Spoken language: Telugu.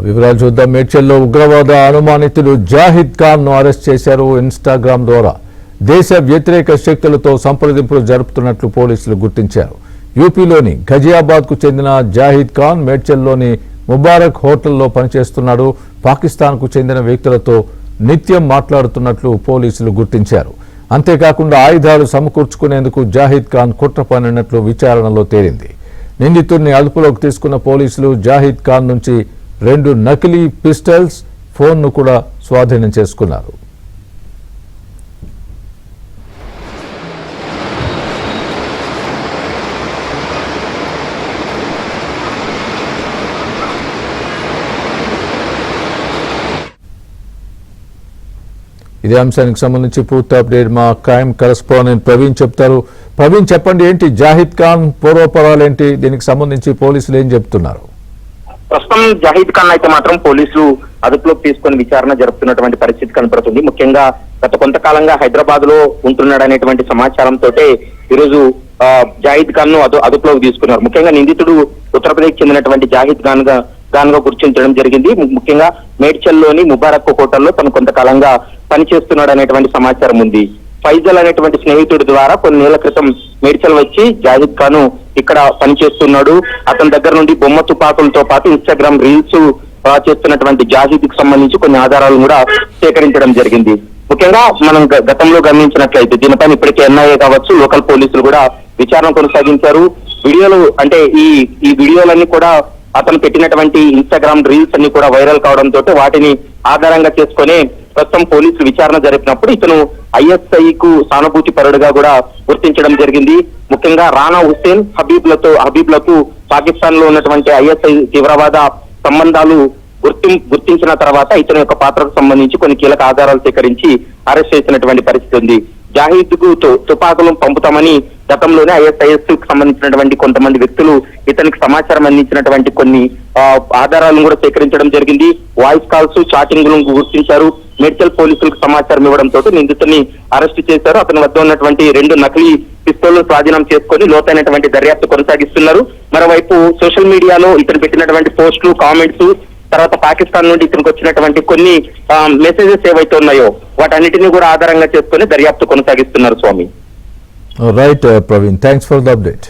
వివరాలు చూద్దాం. మేడ్చల్లో ఉగ్రవాద అనుమానితుడు జాహిద్ ఖాన్ ను అరెస్ట్ చేశారు. ఇన్స్టాగ్రామ్ ద్వారా దేశ వ్యతిరేక శక్తులతో సంప్రదింపులు జరుపుతున్నట్లు పోలీసులు గుర్తించారు. యూపీలోని ఘజియాబాద్ కు చెందిన జాహిద్ ఖాన్ మేడ్చల్లోని ముబారక్ హోటల్లో పనిచేస్తున్నాడు. పాకిస్తాన్ కు చెందిన వ్యక్తులతో నిత్యం మాట్లాడుతున్నట్లు పోలీసులు గుర్తించారు. అంతేకాకుండా ఆయుధాలు సమకూర్చుకునేందుకు జాహిద్ ఖాన్ కుట్ర పన్నినట్లు విచారణలో తేలింది. నిందితుడిని అదుపులోకి తీసుకున్న పోలీసులు జాహిద్ ఖాన్ నుంచి 2 నకిలీ పిస్టల్స్, ఫోన్ను కూడా స్వాధీనం చేసుకున్నారు. ఇదే అంశానికి సంబంధించి పూర్తి అప్డేట్ మా క్రైమ్ కరెస్పాండెంట్ ప్రవీణ్ చెప్తారు. ప్రవీణ్, చెప్పండి, ఏంటి జాహిద్ ఖాన్ పూర్వపరాలేంటి? దీనికి సంబంధించి పోలీసులు ఏం చెప్తున్నారు? ప్రస్తుతం జాహిద్ ఖాన్ అయితే మాత్రం పోలీసులు అదుపులోకి తీసుకొని విచారణ జరుపుతున్నటువంటి పరిస్థితి కనపడుతుంది. ముఖ్యంగా గత కొంతకాలంగా హైదరాబాద్ లో ఉంటున్నాడనేటువంటి సమాచారంతో ఈరోజు జాహిద్ ఖాన్ ను అదుపులోకి తీసుకున్నారు. ముఖ్యంగా నిందితుడు ఉత్తరప్రదేశ్ చెందినటువంటి జాహిద్ ఖాన్ గా గుర్తించడం జరిగింది. ముఖ్యంగా మేడ్చల్లోని ముబారక్ హోటల్లో తను కొంతకాలంగా పనిచేస్తున్నాడు అనేటువంటి సమాచారం ఉంది. ఫైజల్ అనేటువంటి స్నేహితుడి ద్వారా కొన్ని నెలల క్రితం మేడ్చల్ వచ్చి జాహిద్ ఖాన్ ఇక్కడ పనిచేస్తున్నాడు. అతని దగ్గర నుండి బొమ్మ తుపాకులతో పాటు ఇన్స్టాగ్రామ్ రీల్స్ చేస్తున్నటువంటి జాహిద్ కి సంబంధించి కొన్ని ఆధారాలను కూడా సేకరించడం జరిగింది. ముఖ్యంగా మనం గతంలో గమనించినట్లయితే దీనిపైన ఇప్పటికే ఎన్ఐఏ కావచ్చు, లోకల్ పోలీసులు కూడా విచారణ కొనసాగించారు. వీడియోలు అంటే ఈ వీడియోలన్నీ కూడా అతను పెట్టినటువంటి ఇన్స్టాగ్రామ్ రీల్స్ అన్ని కూడా వైరల్ కావడంతో వాటిని ఆధారంగా చేసుకుని ప్రస్తుతం పోలీసులు విచారణ జరిపినప్పుడు ఇతను ఐఎస్ఐ కు సానుభూతి పరుడుగా కూడా గుర్తించడం జరిగింది. ముఖ్యంగా రానా హుస్సేన్ హబీబ్లకు పాకిస్తాన్ లో ఉన్నటువంటి ఐఎస్ఐ తీవ్రవాద సంబంధాలు గుర్తించిన తర్వాత ఇతని యొక్క పాత్రకు సంబంధించి కొన్ని కీలక ఆధారాలు సేకరించి అరెస్ట్ చేసినటువంటి పరిస్థితి ఉంది. జాహిద్ కు తుపాకులు పంపుతామని గతంలోనే ఐఎస్ఐఎస్ కు సంబంధించినటువంటి కొంతమంది వ్యక్తులు ఇతనికి సమాచారం అందించినటువంటి కొన్ని ఆధారాలను కూడా సేకరించడం జరిగింది. వాయిస్ కాల్స్, చాటింగ్లను గుర్తించారు. మేడ్చల్ పోలీసులకు సమాచారం ఇవ్వడంతో నిందితుడిని అరెస్టు చేశారు. అతని వద్ద ఉన్నటువంటి 2 నకిలీ పిస్తోళ్లను స్వాధీనం చేసుకుని లోతైనటువంటి దర్యాప్తు కొనసాగిస్తున్నారు. మరోవైపు సోషల్ మీడియాలో ఇతను పెట్టినటువంటి పోస్టులు, కామెంట్స్, తర్వాత పాకిస్తాన్ నుండి ఇతనికి వచ్చినటువంటి కొన్ని మెసేజెస్ ఏవైతే ఉన్నాయో వాటన్నిటిని కూడా ఆధారంగా చేసుకుని దర్యాప్తు కొనసాగిస్తున్నారు. Swami, right Praveen, thanks for the update.